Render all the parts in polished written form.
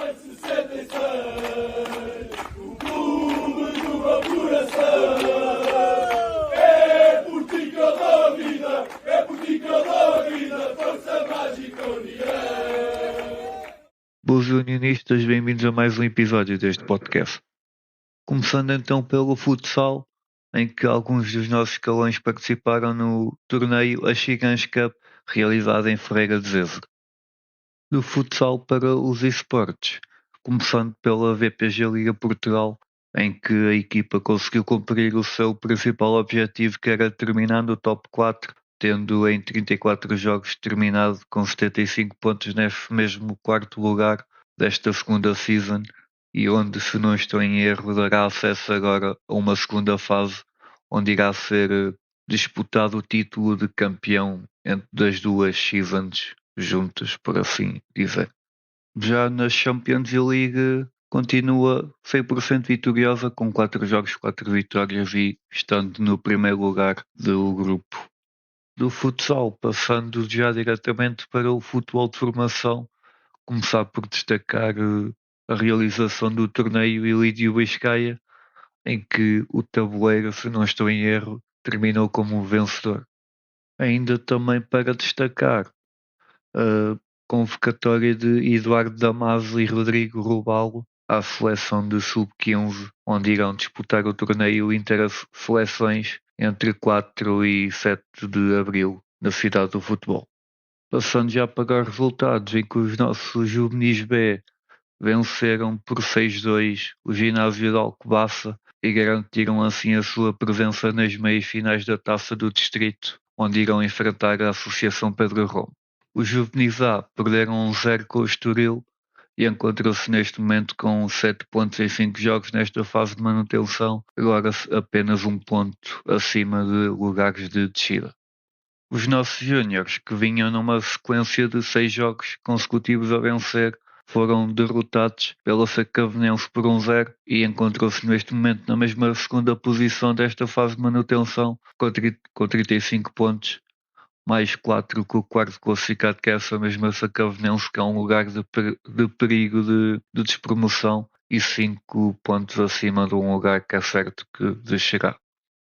Vai 66, o clube do meu coração. É por ti que eu dou a vida, é por ti que eu dou a vida, força mágica união. Boas unionistas, bem-vindos a mais um episódio deste podcast. Começando então pelo futsal, em que alguns dos nossos escalões participaram no torneio A Chigans Cup, realizado em Ferreira de Zezer. Do futsal para os esportes, começando pela VPG Liga Portugal, em que a equipa conseguiu cumprir o seu principal objetivo, que era terminar no top 4, tendo em 34 jogos terminado com 75 pontos nesse mesmo quarto lugar desta segunda season, e onde, se não estou em erro, dará acesso agora a uma segunda fase, onde irá ser disputado o título de campeão entre das duas seasons juntas, por assim dizer. Já na Champions League continua 100% vitoriosa, com 4 jogos, 4 vitórias, e estando no primeiro lugar do grupo. Do futsal, passando já diretamente para o futebol de formação, começar por destacar a realização do torneio Ilídio Biscaia, em que o tabuleiro, se não estou em erro, terminou como vencedor. Ainda também para destacar a convocatória de Eduardo Damaso e Rodrigo Rubalo à seleção de sub-15, onde irão disputar o torneio Inter-Seleções entre 4 e 7 de abril na cidade do futebol. Passando já para os resultados, em que os nossos juvenis B venceram por 6-2 o ginásio de Alcobaça e garantiram assim a sua presença nas meias finais da Taça do Distrito, onde irão enfrentar a Associação Pedro Rome. Os juvenis A perderam 1-0 com o Estoril e encontram-se neste momento com 7 pontos em 5 jogos nesta fase de manutenção, agora apenas 1 ponto acima de lugares de descida. Os nossos júniores, que vinham numa sequência de 6 jogos consecutivos a vencer, foram derrotados pela Sacavenense por 1-0 e encontram-se neste momento na mesma segunda posição desta fase de manutenção, com 35 pontos, mais 4 que o quarto classificado, que é essa mesma Sacavenense, que é um lugar de perigo de despromoção, e 5 pontos acima de um lugar que é certo que descerá.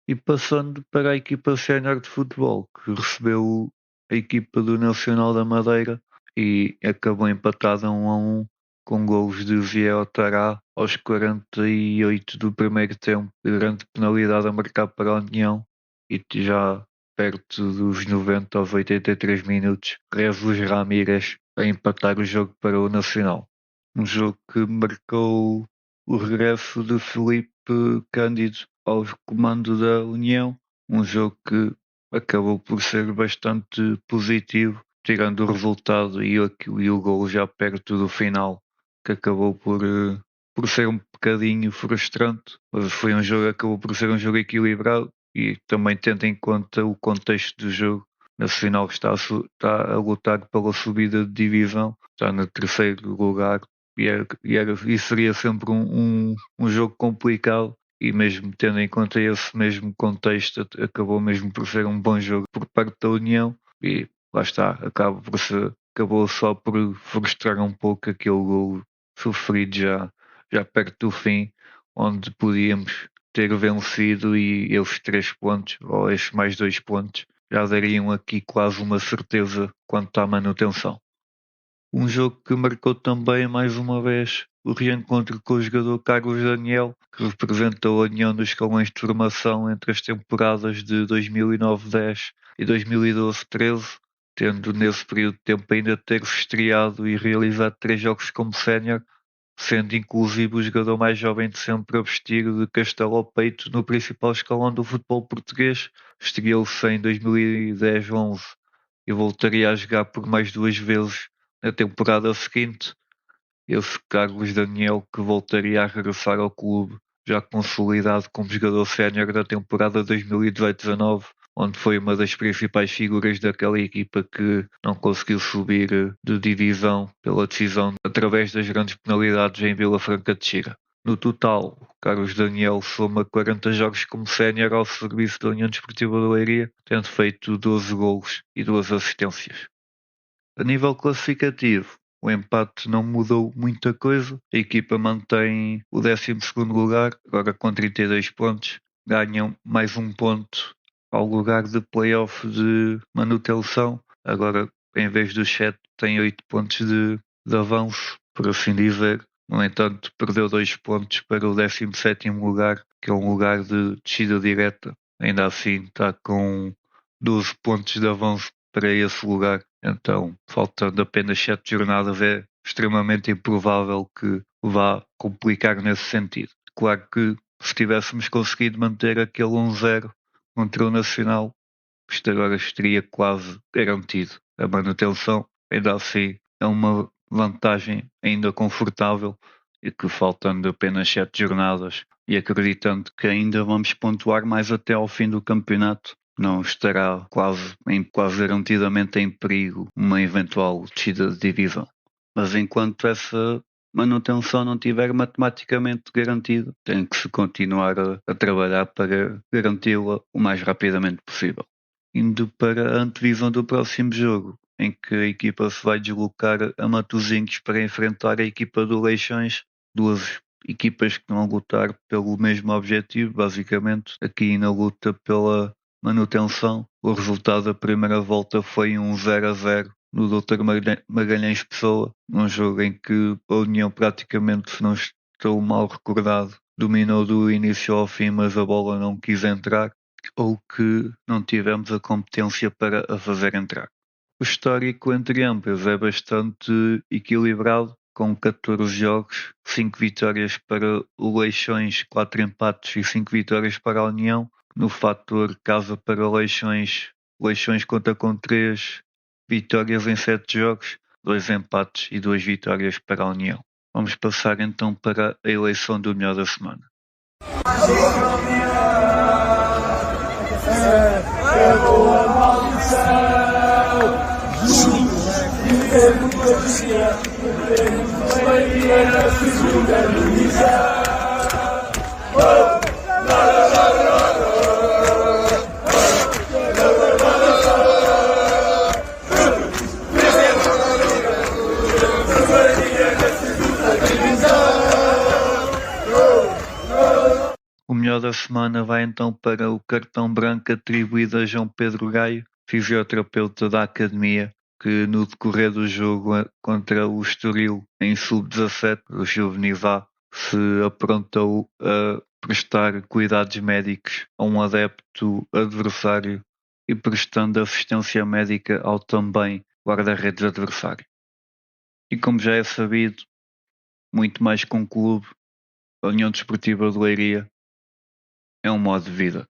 E passando para a equipa sénior de futebol, que recebeu a equipa do Nacional da Madeira e acabou empatada 1-1, com golos de Zé Otará aos 48 do primeiro tempo, de grande penalidade a marcar para a União, e já perto dos 90 aos 83 minutos, Jesus Ramírez a empatar o jogo para o Nacional. Um jogo que marcou o regresso de Felipe Cândido ao comando da União, um jogo que acabou por ser bastante positivo, tirando o resultado e o gol já perto do final, que acabou por ser um bocadinho frustrante, mas foi um jogo, acabou por ser um jogo equilibrado, e também tendo em conta o contexto do jogo. Nacional está a lutar pela subida de divisão, está no terceiro lugar, e seria sempre um jogo complicado, e mesmo tendo em conta esse mesmo contexto, acabou mesmo por ser um bom jogo por parte da União, e lá está, acabou só por frustrar um pouco aquele gol sofrido já perto do fim, onde podíamos ter vencido, e esses 3 pontos, ou esses mais 2 pontos, já dariam aqui quase uma certeza quanto à manutenção. Um jogo que marcou também, mais uma vez, o reencontro com o jogador Carlos Daniel, que representou a união dos escalões de formação entre as temporadas de 2009-10 e 2012-13, tendo nesse período de tempo ainda ter-se estreado e realizado 3 jogos como sénior, sendo inclusive o jogador mais jovem de sempre a vestir de castelo ao peito no principal escalão do futebol português. Estreou-se em 2010-11 e voltaria a jogar por mais 2 vezes na temporada seguinte. Esse Carlos Daniel, que voltaria a regressar ao clube já consolidado como jogador sénior da temporada 2018-19, onde foi uma das principais figuras daquela equipa que não conseguiu subir de divisão pela decisão através das grandes penalidades em Vila Franca de Xira. No total, Carlos Daniel soma 40 jogos como sénior ao serviço da União Desportiva de Leiria, tendo feito 12 golos e 2 assistências. A nível classificativo, o empate não mudou muita coisa. A equipa mantém o 12º lugar, agora com 32 pontos. Ganham mais um ponto ao lugar de playoff de manutenção. Agora, em vez dos 7, tem 8 pontos de avanço, por assim dizer. No entanto, perdeu 2 pontos para o 17º lugar, que é um lugar de descida direta. Ainda assim, está com 12 pontos de avanço para esse lugar. Então, faltando apenas 7 jornadas, é extremamente improvável que vá complicar nesse sentido. Claro que se tivéssemos conseguido manter aquele 1-0 contra o Nacional, isto agora estaria quase garantido. A manutenção, ainda assim, é uma vantagem ainda confortável e que, faltando apenas 7 jornadas e acreditando que ainda vamos pontuar mais até ao fim do campeonato, não estará quase garantidamente em perigo uma eventual descida de divisão. Mas enquanto essa manutenção não estiver matematicamente garantida, tem que se continuar a trabalhar para garanti-la o mais rapidamente possível. Indo para a antevisão do próximo jogo, em que a equipa se vai deslocar a Matosinhos para enfrentar a equipa do Leixões, duas equipas que vão lutar pelo mesmo objetivo, basicamente, aqui na luta pela manutenção. O resultado da primeira volta foi um 0-0 no Dr. Magalhães Pessoa, num jogo em que a União praticamente, se não estou mal recordado, dominou do início ao fim, mas a bola não quis entrar, ou que não tivemos a competência para a fazer entrar. O histórico entre ambas é bastante equilibrado, com 14 jogos, 5 vitórias para o Leixões, 4 empates e 5 vitórias para a União. No fator casa para Leixões, Leixões conta com 3 vitórias em 7 jogos, 2 empates e 2 vitórias para a União. Vamos passar então para a eleição do melhor da semana. É boa maldição, juntos vivemos todos dia, vivemos bem na segunda divisão. O melhor da semana vai então para o cartão branco atribuído a João Pedro Gaio, fisioterapeuta da Academia, que no decorrer do jogo contra o Estoril em sub-17, o Juvenis A, se aprontou a prestar cuidados médicos a um adepto adversário e prestando assistência médica ao também guarda-redes adversário. E como já é sabido, muito mais que um clube, a União Desportiva de Leiria é um modo de vida.